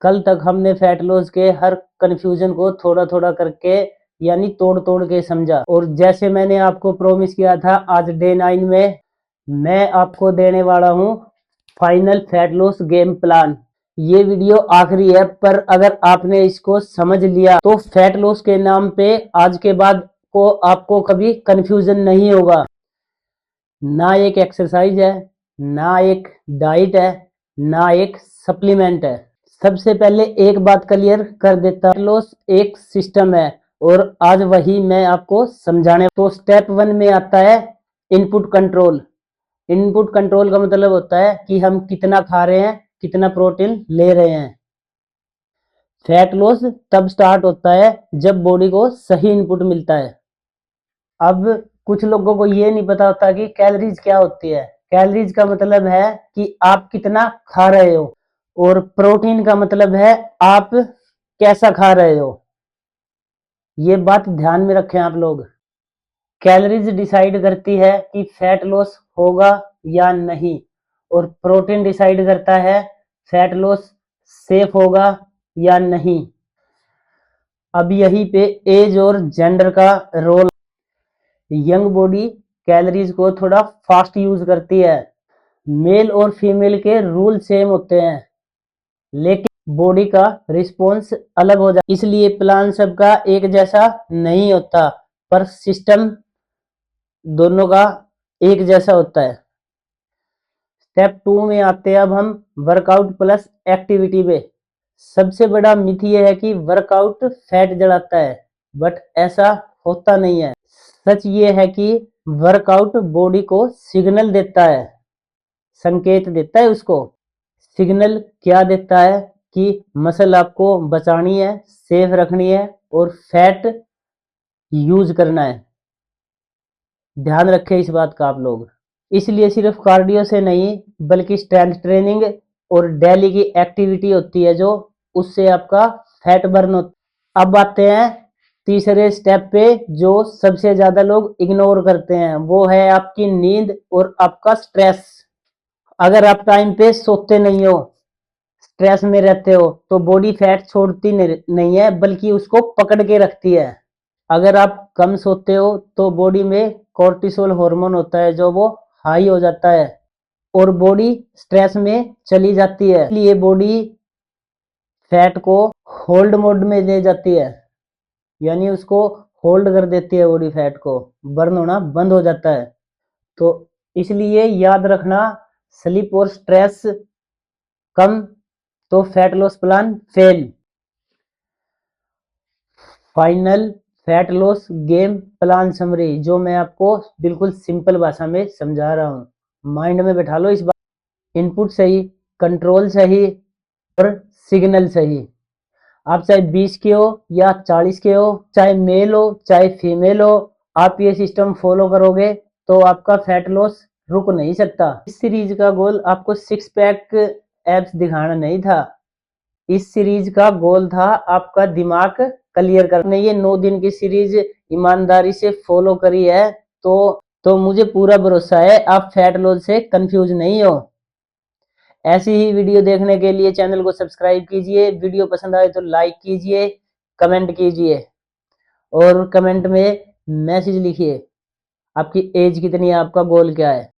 कल तक हमने फैट लॉस के हर कंफ्यूजन को थोड़ा थोड़ा करके यानी तोड़ तोड़ के समझा, और जैसे मैंने आपको प्रॉमिस किया था, आज डे 9 में मैं आपको देने वाला हूं final fat loss game plan. ये वीडियो आखिरी है, पर अगर आपने इसको समझ लिया तो फैट लॉस के नाम पे आज के बाद को आपको कभी कंफ्यूजन नहीं होगा। ना एक एक्सरसाइज है, ना एक डाइट है, ना एक सप्लीमेंट है। सबसे पहले एक बात क्लियर कर देता हूं, लॉस एक सिस्टम है और आज वही मैं आपको समझाने। तो स्टेप 1 में आता है इनपुट कंट्रोल। इनपुट कंट्रोल का मतलब होता है कि हम कितना खा रहे हैं, कितना प्रोटीन ले रहे हैं। फैट लॉस तब स्टार्ट होता है जब बॉडी को सही इनपुट मिलता है। अब कुछ लोगों को ये नहीं पता होता कि कैलोरीज क्या होती है। कैलोरीज का मतलब है कि आप कितना खा रहे हो, और प्रोटीन का मतलब है आप कैसा खा रहे हो। ये बात ध्यान में रखें आप लोग। कैलोरीज डिसाइड करती है कि फैट लॉस होगा या नहीं, और प्रोटीन डिसाइड करता है फैट लॉस सेफ होगा या नहीं। अब यहीं पे एज और जेंडर का रोल। यंग बॉडी कैलोरीज को थोड़ा फास्ट यूज करती है। मेल और फीमेल के रूल सेम होते हैं, लेकिन बॉडी का रिस्पॉन्स अलग हो जाता है। इसलिए प्लान सबका एक जैसा नहीं होता, पर सिस्टम दोनों का एक जैसा होता है। स्टेप 2 में आते हैं अब हम वर्कआउट प्लस एक्टिविटी पे। सबसे बड़ा मिथ ये है कि वर्कआउट फैट जलाता है, बट ऐसा होता नहीं है। सच ये है कि वर्कआउट बॉडी को सिग्नल देता है, संकेत देता है उसको। सिग्नल क्या देता है कि मसल आपको बचानी है, सेफ रखनी है और फैट यूज करना है। ध्यान रखें इस बात का आप लोग। इसलिए सिर्फ कार्डियो से नहीं, बल्कि स्ट्रेंथ ट्रेनिंग और डेली की एक्टिविटी होती है जो उससे आपका फैट बर्न होता है। अब आते हैं तीसरे स्टेप पे, जो सबसे ज्यादा लोग इग्नोर करते हैं, वो है आपकी नींद और आपका स्ट्रेस। अगर आप टाइम पे सोते नहीं हो, स्ट्रेस में रहते हो, तो बॉडी फैट छोड़ती नहीं है, बल्कि उसको पकड़ के रखती है। अगर आप कम सोते हो तो बॉडी में कोर्टिसोल हार्मोन होता है, जो वो हाई हो जाता है और बॉडी स्ट्रेस में चली जाती है। इसलिए बॉडी फैट को होल्ड मोड में ले जाती है, यानी उसको होल्ड कर देती है। बॉडी फैट को बर्न होना बंद हो जाता है। तो इसलिए याद रखना, स्लीप और स्ट्रेस कम तो fat loss plan fail. Final fat loss game plan summary, जो मैं आपको बिल्कुल सिंपल भाषा में समझा रहा हूं, माइंड में बैठा लो इस बात। इनपुट सही, कंट्रोल सही और सिग्नल सही। आप चाहे 20 के हो या 40 के हो, चाहे मेल हो चाहे फीमेल हो, आप ये सिस्टम फॉलो करोगे तो आपका फैट लॉस रुक नहीं सकता। इस सीरीज का गोल आपको 6 पैक एब्स दिखाना नहीं था। इस सीरीज का गोल था आपका दिमाग क्लियर करना। ये 9 दिन की सीरीज ईमानदारी से फॉलो करी है, तो मुझे पूरा भरोसा है आप फैट लॉस से कंफ्यूज नहीं हो। ऐसी ही वीडियो देखने के लिए चैनल को सब्सक्राइब कीजिए। वीडियो पसंद आए तो लाइक कीजिए, कमेंट कीजिए और कमेंट में मैसेज लिखिए, आपकी एज कितनी है, आपका गोल क्या है।